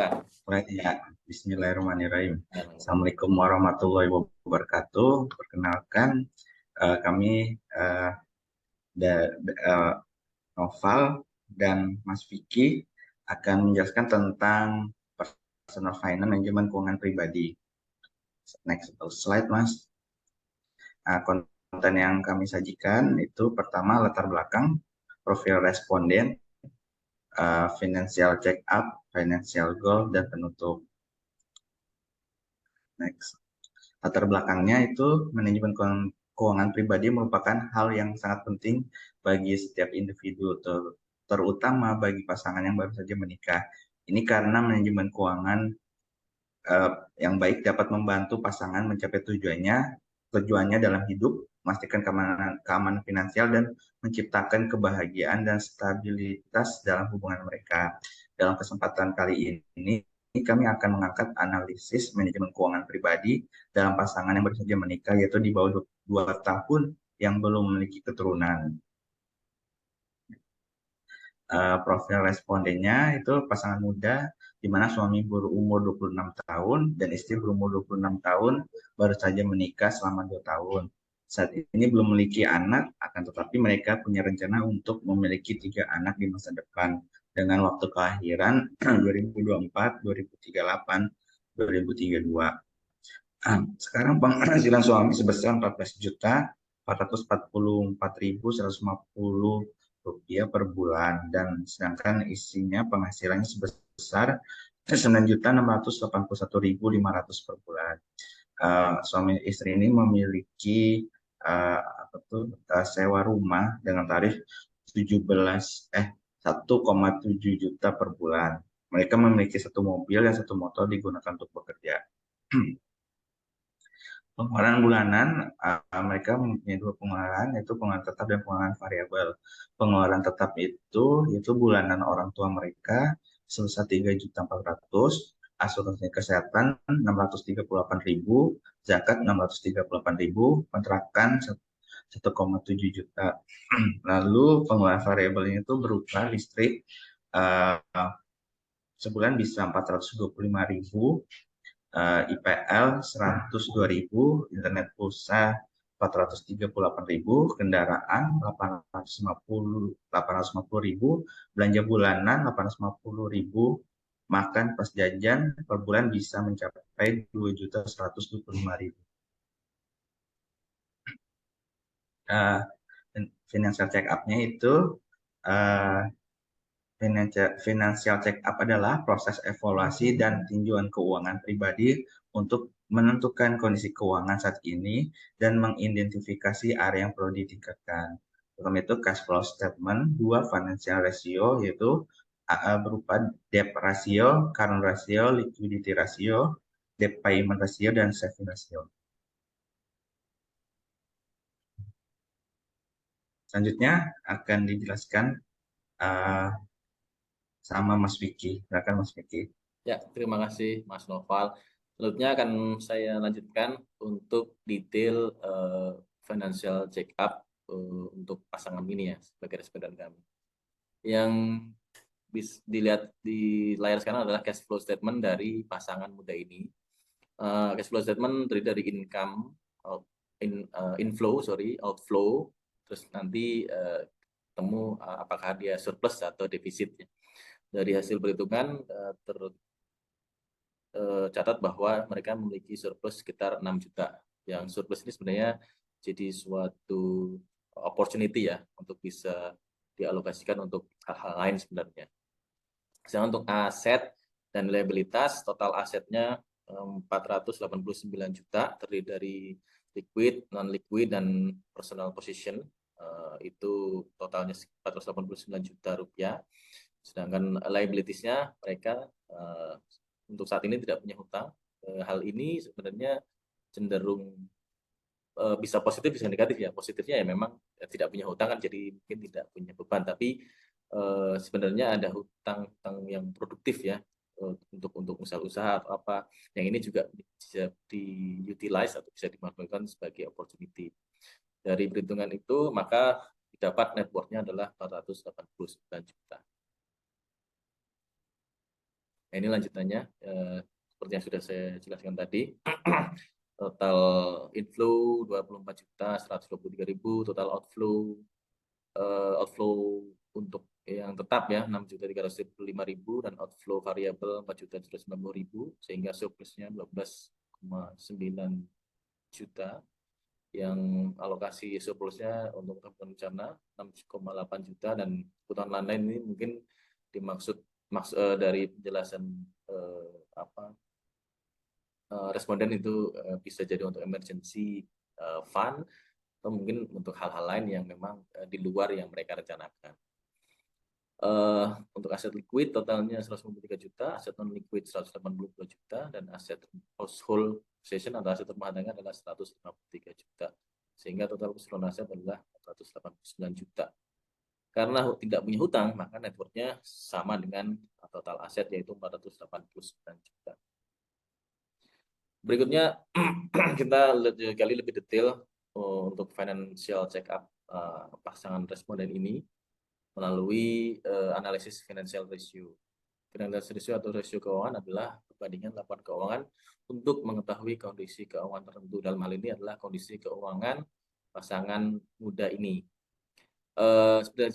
Baik, ya, Bismillahirrahmanirrahim. Nah, Assalamualaikum warahmatullahi wabarakatuh. Perkenalkan, kami Noval dan Mas Vicky akan menjelaskan tentang personal finance manajemen keuangan pribadi. Next slide, Mas. Konten yang kami sajikan itu pertama latar belakang, profil responden, financial check up, financial goal, dan penutup. Next. Latar belakangnya itu manajemen keuangan pribadi merupakan hal yang sangat penting bagi setiap individu, terutama bagi pasangan yang baru saja menikah. Ini karena manajemen keuangan yang baik dapat membantu pasangan mencapai tujuannya dalam hidup, memastikan keamanan finansial dan menciptakan kebahagiaan dan stabilitas dalam hubungan mereka. Dalam kesempatan kali ini kami akan mengangkat analisis manajemen keuangan pribadi dalam pasangan yang baru saja menikah, yaitu di bawah 2 tahun yang belum memiliki keturunan. Profil respondennya itu pasangan muda di mana suami berumur 26 tahun dan istri berumur 26 tahun baru saja menikah selama 2 tahun. Saat ini belum memiliki anak, akan tetapi mereka punya rencana untuk memiliki 3 anak di masa depan dengan waktu kelahiran 2024, 2038, 2032. Sekarang penghasilan suami sebesar 14 juta 444.150 rupiah per bulan, dan sedangkan istrinya penghasilannya sebesar 9.681.500 per bulan. Suami istri ini memiliki sewa rumah dengan tarif 1,7 juta per bulan. Mereka memiliki 1 mobil dan 1 motor digunakan untuk bekerja. Pengeluaran bulanan, mereka mempunyai 2 pengeluaran, yaitu pengeluaran tetap dan pengeluaran variabel. Pengeluaran tetap itu yaitu bulanan orang tua mereka sebesar 3.400.000, asuransi kesehatan 638.000, zakat 638.000, kontrakan 1,7 juta. Lalu pengeluaran variabelnya itu berupa listrik, sebulan bisa 425.000, IPL 102.000, internet pulsa 438.000, kendaraan 850.000, belanja bulanan 850.000, makan pas jajan per bulan bisa mencapai 2.125.000. Financial check up-nya itu uh, Financial check up adalah proses evaluasi dan tinjauan keuangan pribadi untuk menentukan kondisi keuangan saat ini dan mengidentifikasi area yang perlu ditingkatkan. Pertama itu cash flow statement, 2 financial ratio, yaitu berupa debt ratio, current ratio, liquidity ratio, debt payment ratio, dan saving ratio. Selanjutnya akan dijelaskan sama Mas Vicky. Silakan Mas Vicky. ya, terima kasih Mas Noval. Selanjutnya akan saya lanjutkan untuk detail financial check up untuk pasangan ini ya sebagai responden kami. Yang bisa dilihat di layar sekarang adalah cash flow statement dari pasangan muda ini. Cash flow statement terdiri dari income, outflow, terus nanti temu apakah dia surplus atau defisit. Dari hasil perhitungan tercatat bahwa mereka memiliki surplus sekitar 6 juta. Yang surplus ini sebenarnya jadi suatu opportunity ya untuk bisa dialokasikan untuk hal-hal lain sebenarnya. Sedangkan untuk aset dan liabilitas, total asetnya 489 juta, terdiri dari liquid, non-liquid, dan personal position. Itu totalnya 489 juta rupiah. Sedangkan liabilities-nya mereka untuk saat ini tidak punya hutang. Hal ini sebenarnya cenderung bisa positif bisa negatif ya. Positifnya ya memang tidak punya hutang kan, jadi mungkin tidak punya beban, tapi sebenarnya ada hutang yang produktif ya, untuk usaha-usaha atau apa yang ini juga bisa diutilize atau bisa dimanfaatkan sebagai opportunity. Dari perhitungan itu maka didapat net worth-nya adalah 489 juta. Nah, ini lanjutannya seperti yang sudah saya jelaskan tadi. Total inflow 24.123.000, total outflow untuk yang tetap ya 6.305.000 dan outflow variabel 4.190.000 sehingga surplusnya 12,9 juta. Yang alokasi surplusnya untuk kebutuhan bencana 6,8 juta dan kebutuhan lain-lain ini mungkin dimaksud dari penjelasan responden itu bisa jadi untuk emergency fund atau mungkin untuk hal-hal lain yang memang di luar yang mereka rencanakan. Untuk aset liquid totalnya 153 juta, aset non liquid 182 juta, dan aset household possession atau aset rumah tangga adalah 153 juta. Sehingga total keseluruhan aset adalah 489 juta. Karena tidak punya hutang, maka networknya sama dengan total aset yaitu 489 juta. Berikutnya kita kali lebih detail untuk financial check up pasangan responden ini melalui analisis financial ratio. Financial ratio atau rasio keuangan adalah perbandingan laporan keuangan untuk mengetahui kondisi keuangan tertentu. Dalam hal ini adalah kondisi keuangan pasangan muda ini. Seperti yang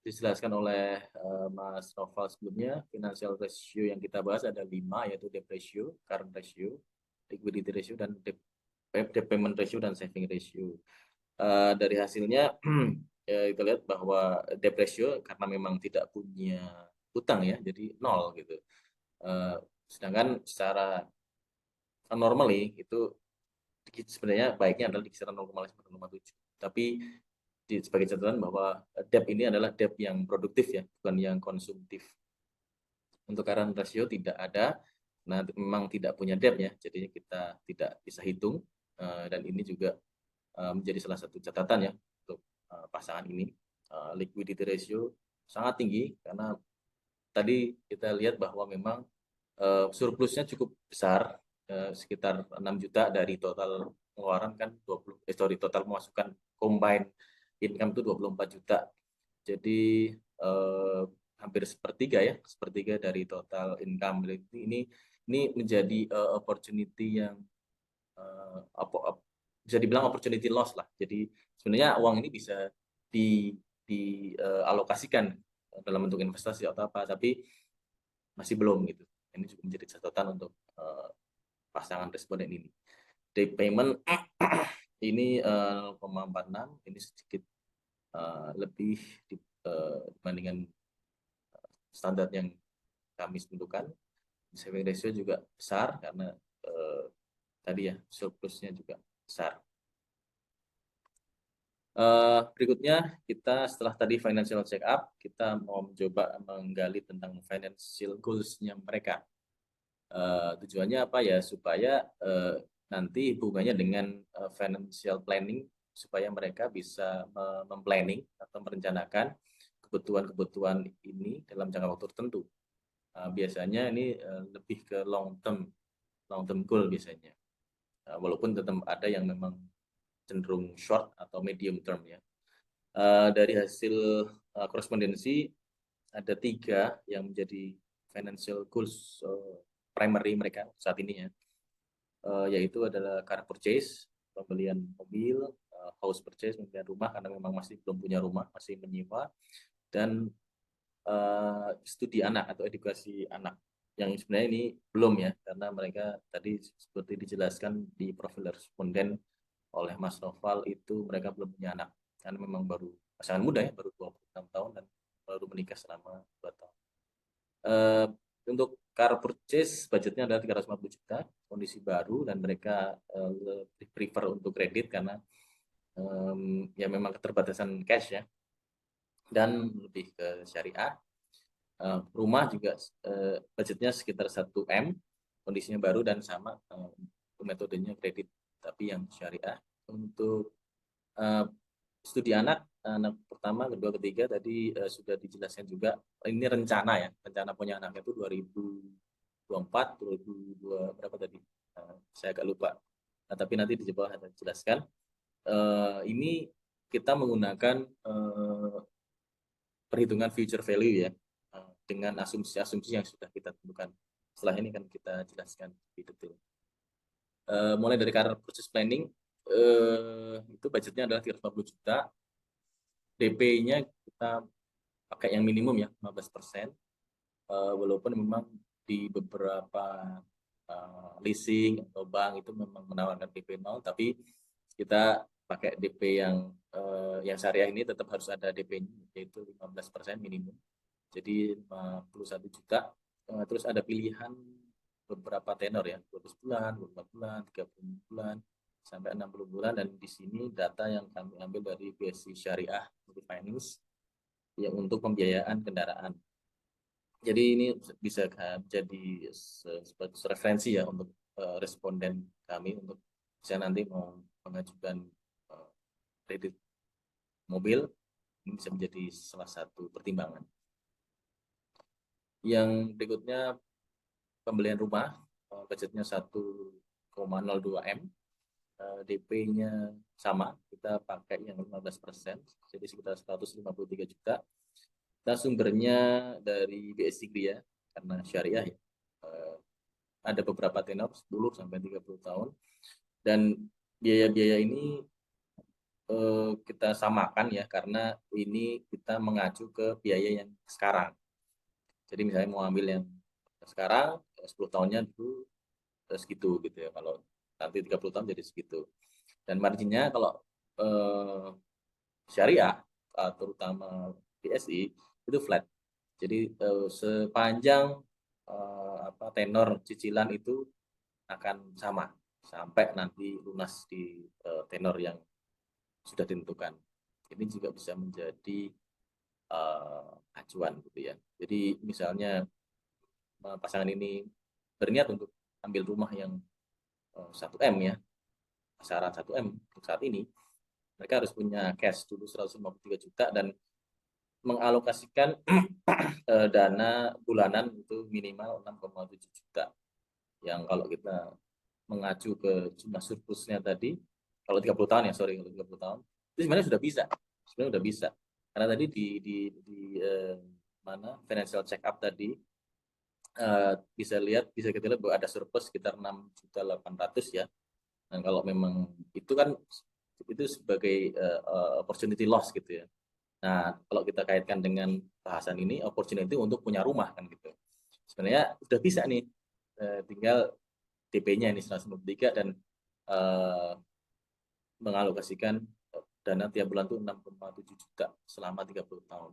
dijelaskan oleh Mas Noval sebelumnya, financial ratio yang kita bahas ada 5, yaitu debt ratio, current ratio, liquidity ratio, dan debt payment ratio dan saving ratio. Dari hasilnya kita lihat bahwa debt ratio karena memang tidak punya hutang ya, jadi 0 gitu. Sedangkan secara normally itu sebenarnya baiknya adalah di kisaran 0,5-0,7. Tapi sebagai catatan bahwa debt ini adalah debt yang produktif ya, bukan yang konsumtif. Untuk current ratio tidak ada, nah memang tidak punya debt ya, jadinya kita tidak bisa hitung, dan ini juga menjadi salah satu catatan ya untuk pasangan ini. Liquidity ratio sangat tinggi karena tadi kita lihat bahwa memang surplusnya cukup besar, sekitar 6 juta dari total pengeluaran kan total pemasukan combine income itu 24 juta. Jadi hampir sepertiga dari total income. Ini menjadi opportunity yang bisa dibilang opportunity loss lah. Jadi sebenarnya uang ini bisa dialokasikan dalam bentuk investasi atau apa, tapi masih belum gitu. Ini juga menjadi catatan untuk pasangan responden ini. Day payment ini 0,46, ini sedikit lebih dibandingkan standar yang kami tentukan. Saving ratio juga besar karena tadi ya surplusnya juga besar. Berikutnya kita setelah tadi financial check up, kita mau mencoba menggali tentang financial goals-nya mereka. Tujuannya apa ya, supaya nanti hubungannya dengan financial planning, supaya mereka bisa memplanning atau merencanakan kebutuhan-kebutuhan ini dalam jangka waktu tertentu. Biasanya ini lebih ke long term goal biasanya, walaupun tetap ada yang memang cenderung short atau medium term ya. Dari hasil korespondensi ada 3 yang menjadi financial goals primary mereka saat ini ya, yaitu adalah car purchase, pembelian mobil, house purchase, pembelian rumah karena memang masih belum punya rumah, masih menyewa, dan studi anak atau edukasi anak yang sebenarnya ini belum ya, karena mereka tadi seperti dijelaskan di profil responden oleh Mas Noval itu mereka belum punya anak karena memang baru pasangan muda ya, baru 26 tahun dan baru menikah selama 2 tahun. Untuk car purchase budgetnya adalah 350 juta, kondisi baru, dan mereka lebih prefer untuk kredit karena ya memang keterbatasan cash ya, dan lebih ke syariah. Rumah juga budgetnya sekitar 1 M, kondisinya baru dan sama, metodenya kredit tapi yang syariah. Untuk studi anak pertama, kedua, ketiga tadi sudah dijelaskan juga. Ini rencana ya, rencana punya anaknya itu 2024, 2002 berapa tadi? Saya agak lupa. Nah, tapi nanti di bawah saya jelaskan. Ini kita menggunakan perhitungan future value ya, dengan asumsi-asumsi yang sudah kita tentukan. setelah ini kan kita jelaskan lebih detail. Mulai dari karir proses planning, itu budgetnya adalah 350 juta. DP-nya kita pakai yang minimum ya, 15%. Walaupun memang di beberapa leasing atau bank itu memang menawarkan DP 0, tapi kita pakai DP yang syariah ini tetap harus ada DP-nya, yaitu 15% minimum. Jadi 51 juta. Terus ada pilihan beberapa tenor ya, 12 bulan, 24 bulan, 30 bulan, sampai 60 bulan. Dan di sini data yang kami ambil dari BSI Syariah Finance yang untuk pembiayaan kendaraan. Jadi ini bisa jadi sebagai referensi ya untuk responden kami untuk bisa nanti mau mengajukan kredit mobil, ini bisa menjadi salah satu pertimbangan. Yang berikutnya pembelian rumah, budgetnya 1,02 M, DP-nya sama, kita pakai yang 15%, jadi sekitar 153 juta. Kita sumbernya dari BSI ya, karena syariah ya. Ada beberapa tenor 10 sampai 30 tahun. Dan biaya-biaya ini kita samakan ya, karena ini kita mengacu ke biaya yang sekarang. Jadi misalnya mau ambil yang sekarang 10 tahunnya dulu segitu gitu ya. Kalau nanti 30 tahun jadi segitu. Dan marginnya kalau syariah terutama BSI itu flat. Jadi sepanjang tenor cicilan itu akan sama sampai nanti lunas di tenor yang sudah ditentukan. Ini juga bisa menjadi acuan gitu ya. Jadi misalnya pasangan ini berniat untuk ambil rumah yang 1M ya, syarat 1M untuk saat ini, mereka harus punya cash dulu 153 juta dan mengalokasikan dana bulanan itu minimal 6,7 juta. Yang kalau kita mengacu ke jumlah surplusnya tadi, kalau 30 tahun ya, sorry, kalau 30 tahun, itu sebenarnya sudah bisa. Sebenarnya sudah bisa. Karena tadi di mana financial check up tadi, bisa kita lihat bahwa ada surplus sekitar 6.800 ya. Dan kalau memang itu kan itu sebagai opportunity loss gitu ya. Nah, kalau kita kaitkan dengan bahasan ini, opportunity untuk punya rumah kan gitu. Sebenarnya sudah bisa nih, tinggal DP-nya ini 193 dan mengalokasikan dana tiap bulan tuh 6,7 juta selama 30 tahun.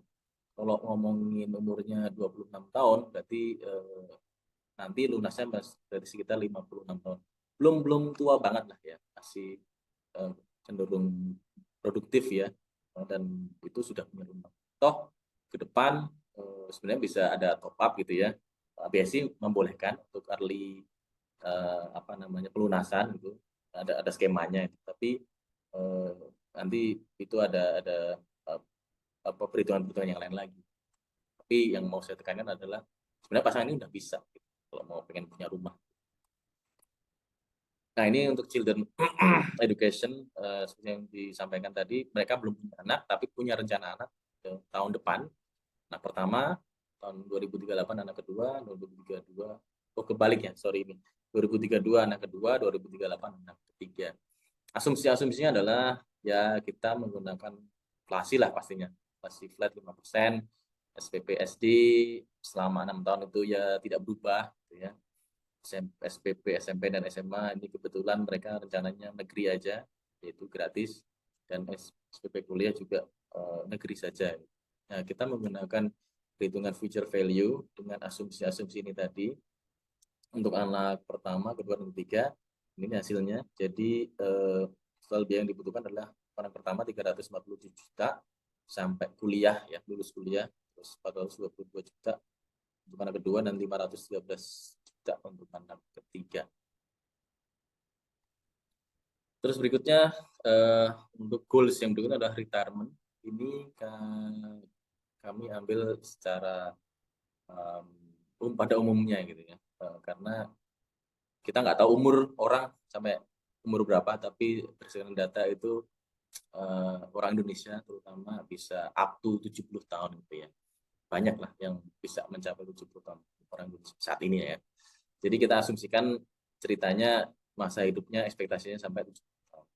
Kalau ngomongin umurnya 26 tahun, berarti nanti lunasnya dari sekitar 56 tahun. Belum tua banget lah ya, masih cenderung produktif ya, dan itu sudah punya rumah. Toh ke depan sebenarnya bisa ada top up gitu ya. BSI membolehkan untuk early pelunasan gitu, ada skemanya itu. Tapi nanti itu ada perhitungan-perhitungan yang lain lagi. Tapi yang mau saya tekankan adalah sebenarnya pasangan ini udah bisa gitu, kalau mau pengen punya rumah. Nah, ini untuk children education, seperti yang disampaikan tadi, mereka belum punya anak, tapi punya rencana anak tahun depan. Anak pertama, tahun 2038 anak kedua, 2032, kebalik ya, sorry ini. 2032 anak kedua, 2038 anak ketiga. Asumsinya adalah ya kita menggunakan inflasi lah pastinya. Inflasi flat 5%, SPP SD selama 6 tahun itu ya tidak berubah gitu ya. SPP, SMP, dan SMA ini kebetulan mereka rencananya negeri aja, yaitu gratis, dan SPP kuliah juga negeri saja. Nah, kita menggunakan perhitungan future value dengan asumsi-asumsi ini tadi untuk anak pertama, kedua, dan ketiga. Ini hasilnya. Jadi total biaya yang dibutuhkan adalah anak pertama 347 juta sampai kuliah ya, lulus kuliah, terus 422 juta untuk anak kedua dan 513 juta untuk anak ketiga. Terus berikutnya untuk goals yang berikutnya adalah retirement. Ini kami ambil secara pada umumnya gitu ya, karena kita nggak tahu umur orang sampai umur berapa, tapi berdasarkan data itu orang Indonesia terutama bisa up to 70 tahun gitu ya. Banyak lah yang bisa mencapai 70 tahun orang Indonesia saat ini ya. Jadi kita asumsikan ceritanya masa hidupnya ekspektasinya sampai 70 tahun.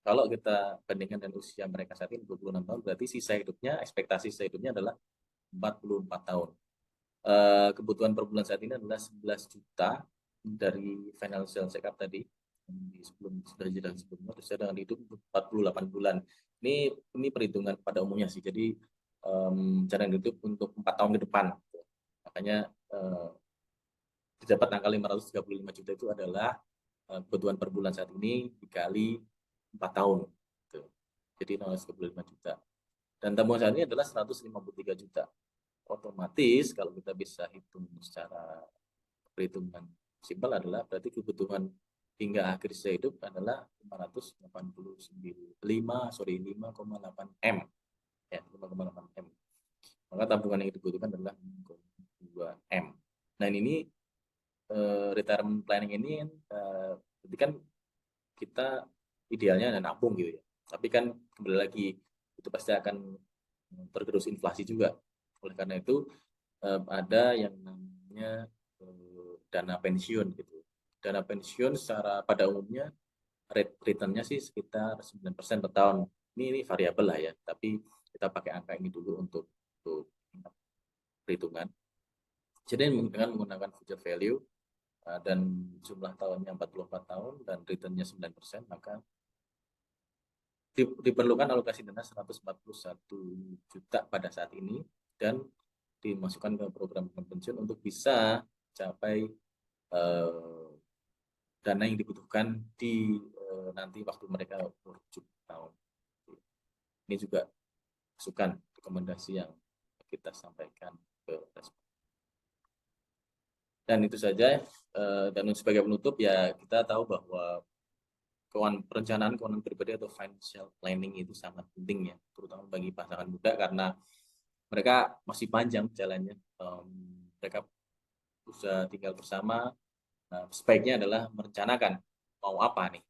Kalau kita bandingkan dengan usia mereka saat ini 26 tahun, berarti sisa hidupnya, ekspektasi sisa hidupnya adalah 44 tahun. Kebutuhan per bulan saat ini adalah 11 juta dari financial check-up tadi sebelum sudah jelas sebelumnya, terus dengan hidup 48 bulan. Ini perhitungan pada umumnya sih. Jadi cara hidup untuk 4 tahun ke depan. Makanya didapat angka 535 juta itu adalah kebutuhan per bulan saat ini dikali 4 tahun. Gitu. Jadi 0,35 juta. Dan tabungan saat ini adalah 153 juta. Otomatis kalau kita bisa hitung secara perhitungan simpel adalah berarti kebutuhan hingga akhir sisa hidup adalah 5,8 M. Ya, 5,8 M. Maka tabungan yang dibutuhkan adalah 2 M. Nah, ini retirement planning ini berarti kan kita idealnya ada nabung gitu ya. Tapi kan kembali lagi itu pasti akan tergerus inflasi juga. Oleh karena itu ada yang namanya dana pensiun gitu. Dana pensiun secara pada umumnya return-nya sih sekitar 9% per tahun. Ini variabel lah ya, tapi kita pakai angka ini dulu untuk perhitungan. Jadi dengan menggunakan future value dan jumlah tahunnya 44 tahun dan return-nya 9%, maka diperlukan alokasi dana 141 juta pada saat ini dan dimasukkan ke program pensiun untuk bisa capai dana yang dibutuhkan di nanti waktu mereka umur 70 tahun. Ini juga masukan rekomendasi yang kita sampaikan ke responden. Dan itu saja. Dan sebagai penutup ya kita tahu bahwa perencanaan keuangan pribadi atau financial planning itu sangat penting ya, terutama bagi pasangan muda karena mereka masih panjang jalannya. Mereka usaha tinggal bersama. Nah, sebaiknya adalah merencanakan mau apa nih,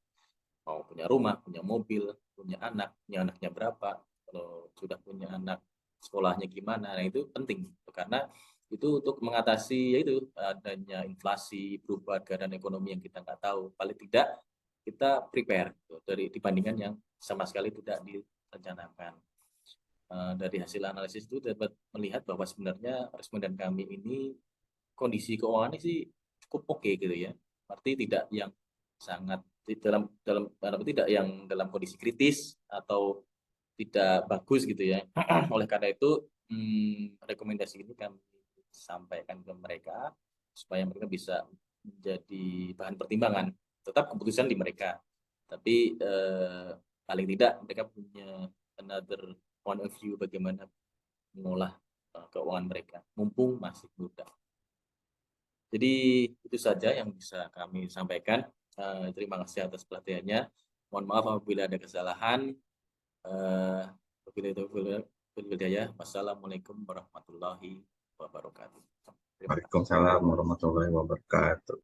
mau punya rumah, punya mobil, punya anaknya berapa, kalau sudah punya anak sekolahnya gimana. Nah, itu penting karena itu untuk mengatasi yaitu adanya inflasi, perubahan keadaan ekonomi yang kita nggak tahu. Paling tidak kita prepare dari dibandingkan yang sama sekali tidak direncanakan. Dari hasil analisis itu dapat melihat bahwa sebenarnya responden kami ini kondisi keuangannya sih cukup oke gitu ya. Arti tidak yang sangat tidak yang dalam kondisi kritis atau tidak bagus gitu ya. Oleh karena itu rekomendasi ini kami sampaikan ke mereka supaya mereka bisa menjadi bahan pertimbangan. Tetap keputusan di mereka, tapi paling tidak mereka punya another point of view bagaimana mengolah keuangan mereka mumpung masih muda. Jadi itu saja yang bisa kami sampaikan. Terima kasih atas perhatiannya. Mohon maaf apabila ada kesalahan. Wassalamualaikum warahmatullahi wabarakatuh. Waalaikumsalam warahmatullahi wabarakatuh.